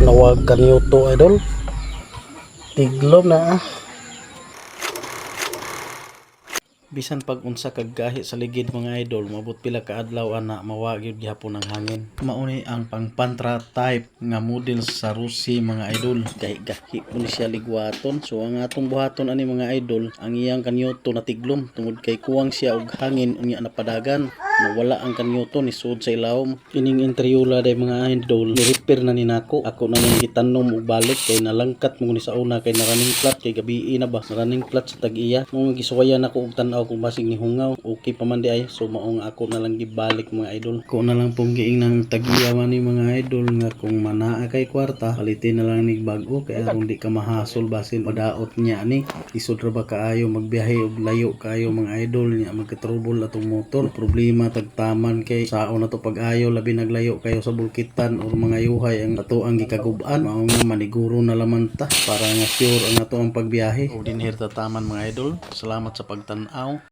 nawag kanyoto idol. Tiglom na. Bisan pag unsa kag gahi sa ligid mga idol, mabot pila ka adlaw ana mawagid gihapon ang hangin. Mauni ang pangpantra type nga model sa Rusi mga idol. Gahi po ni siya ligwaton. So ang atong buhaton ani mga idol, ang iyang kanyoto na tiglom tungod kay kuwang siya og hangin unya napadagan. Nawala ang kanyoto ni sud sa ilawom. Ining interyola day mga idol, ni-repair na ni nako. Ako na nang gitanom og balik kay nalangkat mo ni sa una kay running flat kay gabi na ba. Running flat sa tag-iya. Mo gisuwayan ako og tan-aw kung basig ni hungaw. Okay pa man di ay. So maong ako na lang gibalik mga idol. Ako na lang pong giing ng tag-iya man ni mga idol nga kung manaa kay kwarta, palitin na lang ni bago kay kung di ka mahasol basin padaot niya ni. Isod ra ba kaayo magbiyahe og layo kaayo mga idol niya magka-trouble atong motor. Problema tagtaman kay saon na to pag-ayo labi naglayo kayo sa bulkitan o mga yuhay ang ato ang gikagub-an mao nga maniguro na laman ta para nga sure ang ato ang pagbiyahe. O dinher tataman mga idol. Salamat sa pagtan-aw.